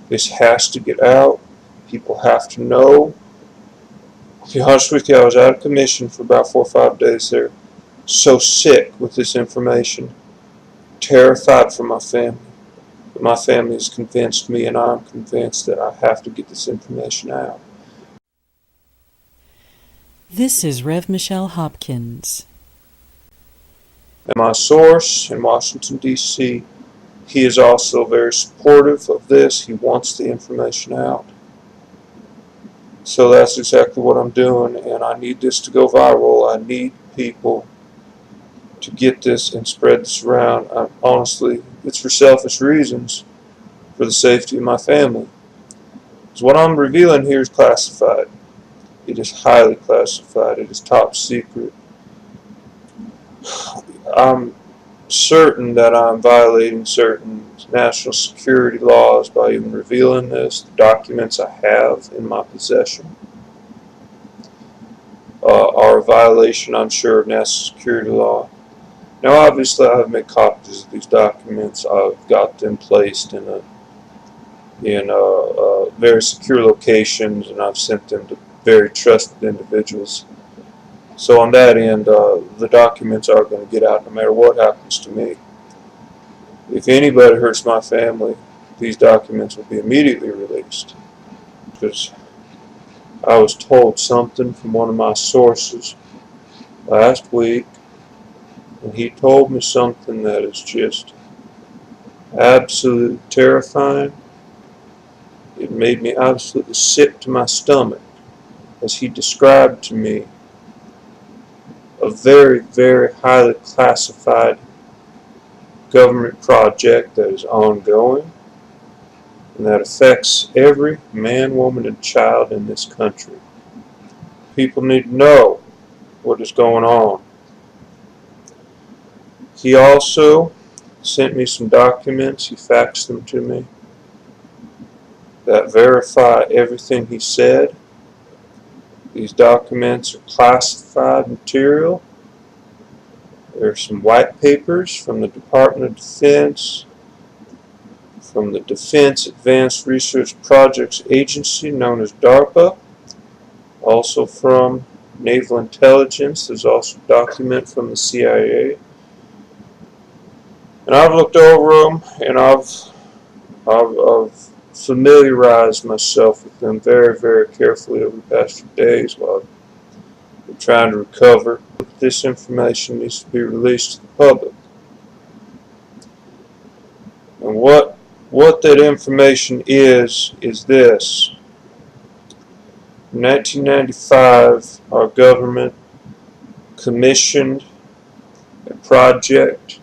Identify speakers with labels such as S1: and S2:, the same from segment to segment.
S1: This has to get out. People have to know. To be honest with you, I was out of commission for about 4 or 5 days there. So sick with this information. Terrified for my family. But my family has convinced me, and I'm convinced that I have to get this information out.
S2: This is Rev Michelle Hopkins.
S1: And my source in Washington, D.C., he is also very supportive of this. He wants the information out. So that's exactly what I'm doing, and I need this to go viral. I need people to get this and spread this around. Honestly, it's for selfish reasons, for the safety of my family. Because what I'm revealing here is classified. It is highly classified. It is top secret. I'm certain that I'm violating certain national security laws by even revealing this. The documents I have in my possession are a violation, I'm sure, of national security law. Now, obviously, I've made copies of these documents. I've got them placed in very secure locations, and I've sent them to very trusted individuals. So on that end, the documents are going to get out no matter what happens to me. If anybody hurts my family, these documents will be immediately released. Because I was told something from one of my sources last week, and he told me something that is just absolutely terrifying. It made me absolutely sick to my stomach as he described to me a very, very highly classified government project that is ongoing and that affects every man, woman, and child in this country. People need to know what is going on. He also sent me some documents, he faxed them to me, that verify everything he said. These documents are classified material. There are some white papers from the Department of Defense, from the Defense Advanced Research Projects Agency, known as DARPA, also from Naval Intelligence. There's also a document from the CIA. And I've looked over them, and I've familiarized myself with them very, very carefully over the past few days while I've been trying to recover. This information needs to be released to the public. And what that information is this. In 1995, our government commissioned a project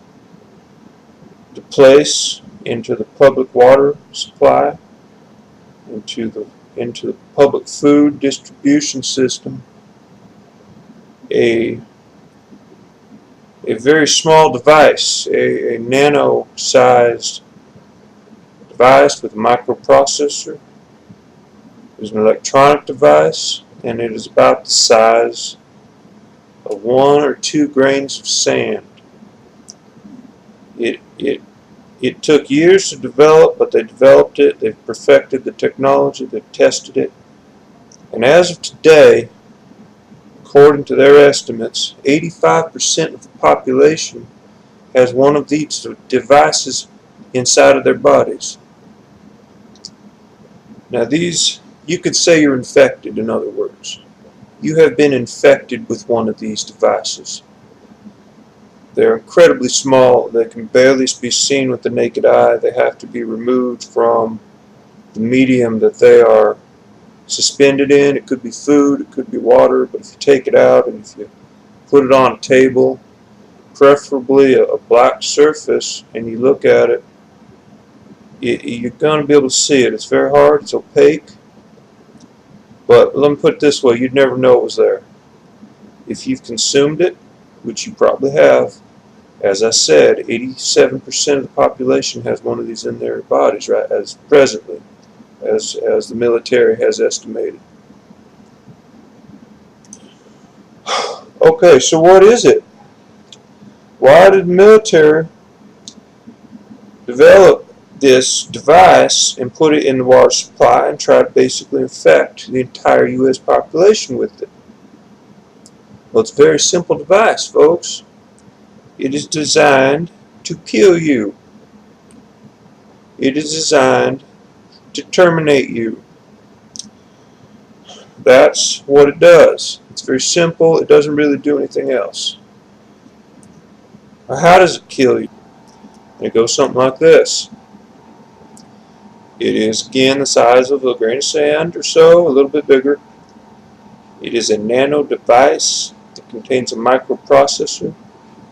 S1: to place into the public water supply, into the public food distribution system, a very small device, a nano-sized device with a microprocessor. It is an electronic device, and it is about the size of 1 or 2 grains of sand. It took years to develop, but they developed it, they've perfected the technology, they've tested it, and as of today, according to their estimates, 85% of the population has one of these devices inside of their bodies. Now these, you could say you're infected, in other words. You have been infected with one of these devices. They're incredibly small. They can barely be seen with the naked eye. They have to be removed from the medium that they are suspended in. It could be food, it could be water, but if you take it out and if you put it on a table, preferably a black surface, and you look at it, you're going to be able to see it. It's very hard, it's opaque, but let me put it this way, you'd never know it was there. If you've consumed it, which you probably have, as I said, 87% of the population has one of these in their bodies, right, as presently, as the military has estimated. Okay, so what is it? Why did the military develop this device and put it in the water supply and try to basically infect the entire U.S. population with it. Well, it's a very simple device, folks. It is designed to kill you. It is designed to terminate you. That's what it does. It's very simple. It doesn't really do anything else. Now, how does it kill you? It goes something like this. It is, again, the size of a grain of sand or so, a little bit bigger. It is a nano device that contains a microprocessor,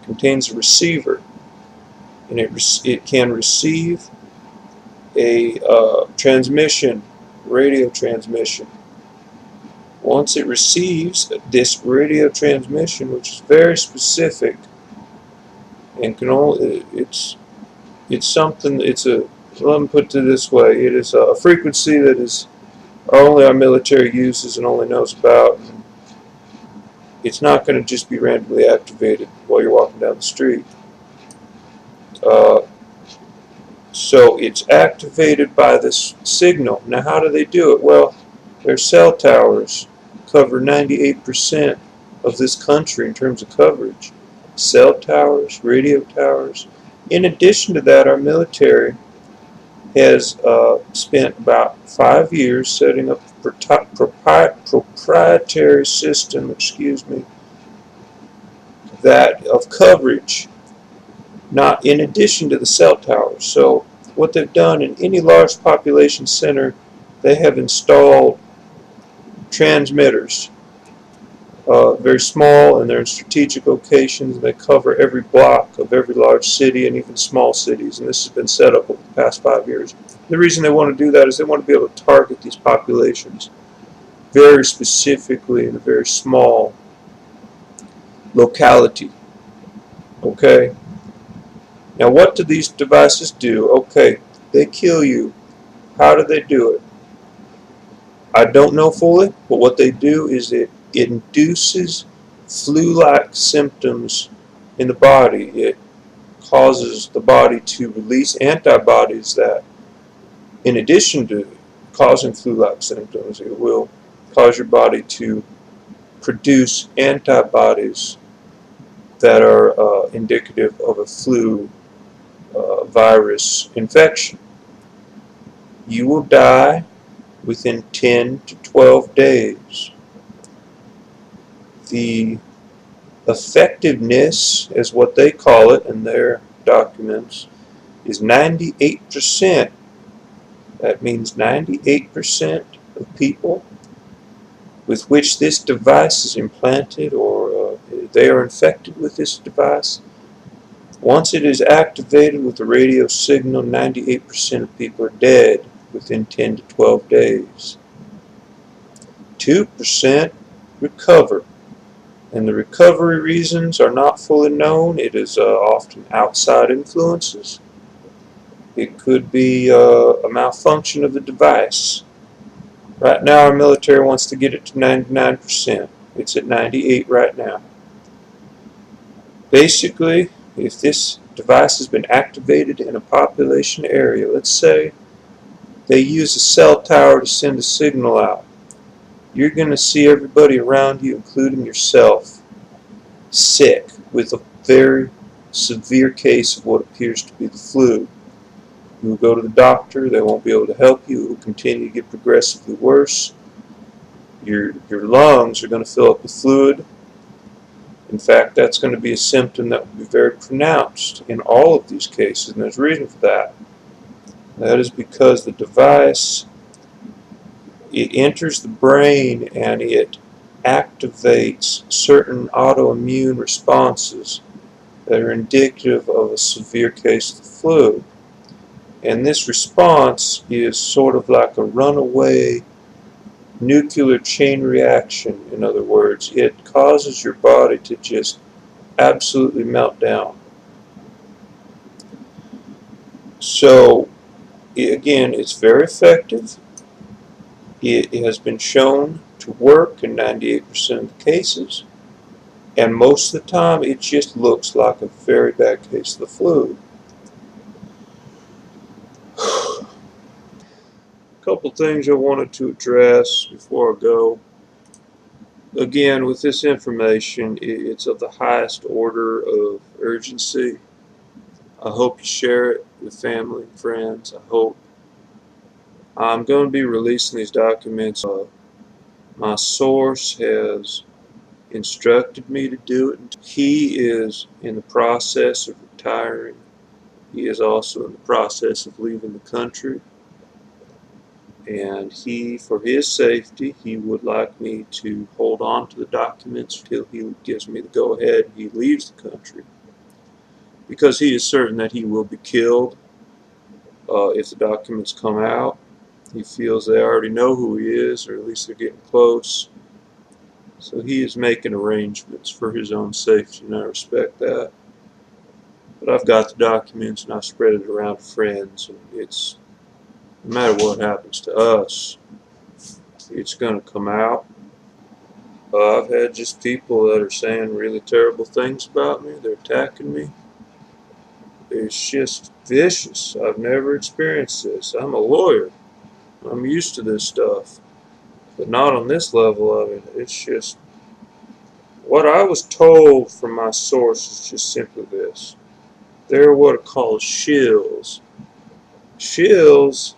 S1: contains a receiver, and it can receive a transmission, radio transmission. Once it receives this radio transmission, which is very specific, and can only let me put it this way, it is a frequency that is only our military uses and only knows about. It's not going to just be randomly activated while you're walking down the street. So it's activated by this signal. Now, how do they do it? Well, their cell towers cover 98% of this country in terms of coverage. Cell towers, radio towers. In addition to that, our military has spent about 5 years setting up a proprietary system, that of coverage, not in addition to the cell towers. So what they've done in any large population center, they have installed transmitters, very small, and they're in strategic locations. They cover every block of every large city and even small cities, and this has been set up over the past 5 years. The reason they want to do that is they want to be able to target these populations very specifically in a very small locality. Okay? Now, what do these devices do? Okay, they kill you. How do they do it? I don't know fully, but what they do is it induces flu-like symptoms in the body. It causes the body to release antibodies that, in addition to causing flu-like symptoms, it will cause your body to produce antibodies that are indicative of a flu virus infection. You will die within 10 to 12 days. The effectiveness, is what they call it in their documents, is 98%. That means 98% of people with which this device is implanted or they are infected with this device, once it is activated with the radio signal, 98% of people are dead within 10 to 12 days. 2% recover, and the recovery reasons are not fully known. It is often outside influences. It could be a malfunction of the device. Right now our military wants to get it to 99%. It's at 98 right now. Basically, if this device has been activated in a population area, let's say they use a cell tower to send a signal out, you're going to see everybody around you, including yourself, sick with a very severe case of what appears to be the flu. You will go to the doctor, they won't be able to help you, it will continue to get progressively worse. Your lungs are going to fill up with fluid. In fact, that's going to be a symptom that will be very pronounced in all of these cases, and there's a reason for that. That is because the device, it enters the brain and it activates certain autoimmune responses that are indicative of a severe case of the flu. And this response is sort of like a runaway nuclear chain reaction. In other words, it causes your body to just absolutely melt down. So, again, it's very effective. It has been shown to work in 98% of the cases, and most of the time it just looks like a very bad case of the flu. A couple things I wanted to address before I go. Again, with this information, it's of the highest order of urgency. I hope you share it with family and friends. I hope. I'm going to be releasing these documents. My source has instructed me to do it. He is in the process of retiring. He is also in the process of leaving the country. And for his safety, he would like me to hold on to the documents until he gives me the go-ahead and he leaves the country. Because he is certain that he will be killed if the documents come out. He feels they already know who he is, or at least they're getting close. So he is making arrangements for his own safety, and I respect that. But I've got the documents, and I've spread it around to friends, and it's, no matter what happens to us, it's going to come out. I've had just people that are saying really terrible things about me. They're attacking me. It's just vicious. I've never experienced this. I'm a lawyer. I'm used to this stuff. But not on this level of it. It's just, what I was told from my source is just simply this. They're what are called shills. Shills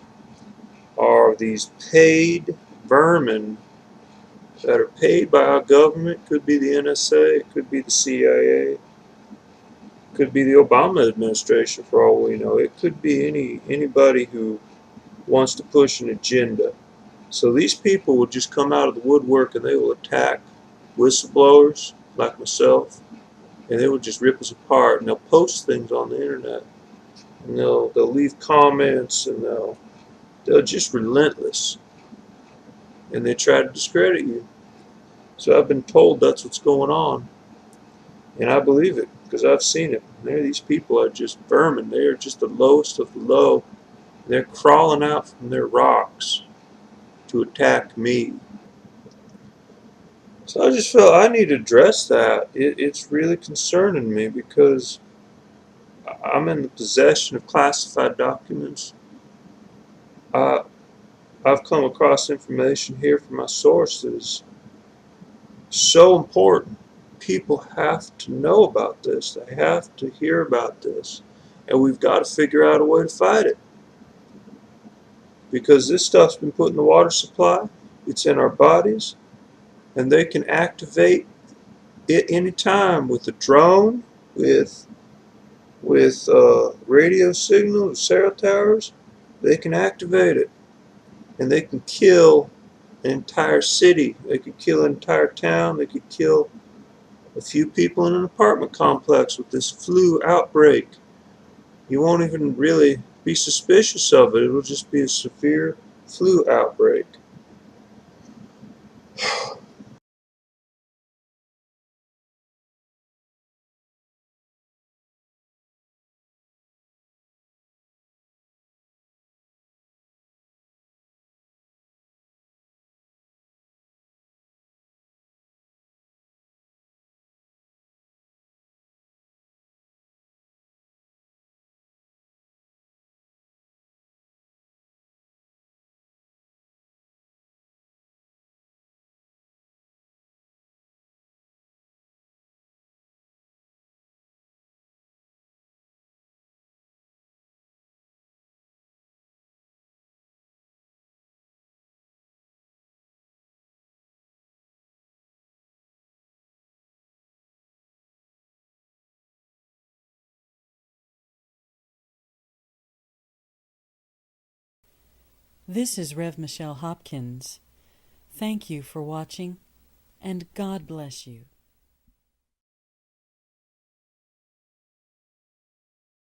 S1: are these paid vermin that are paid by our government. Could be the NSA, it could be the CIA, could be the Obama administration for all we know. It could be anybody who wants to push an agenda. So these people will just come out of the woodwork and they will attack whistleblowers like myself, and they will just rip us apart, and they'll post things on the internet, and they'll leave comments, and they're just relentless, and they try to discredit you. So I've been told that's what's going on, and I believe it because I've seen it. These people are just vermin. They are just the lowest of the low. They're crawling out from their rocks to attack me. So I just felt I need to address that. It's really concerning me because I'm in the possession of classified documents. Uh, I've come across information here from my source that is so important. People have to know about this. They have to hear about this. And we've got to figure out a way to fight it. Because this stuff's been put in the water supply, it's in our bodies, and they can activate it anytime with a drone, with radio signals, cell towers. They can activate it, and they can kill an entire city. They could kill an entire town. They could kill a few people in an apartment complex with this flu outbreak. You won't even really be suspicious of it. It'll just be a severe flu outbreak.
S2: This is Rev Michelle Hopkins. Thank you for watching, and God bless you.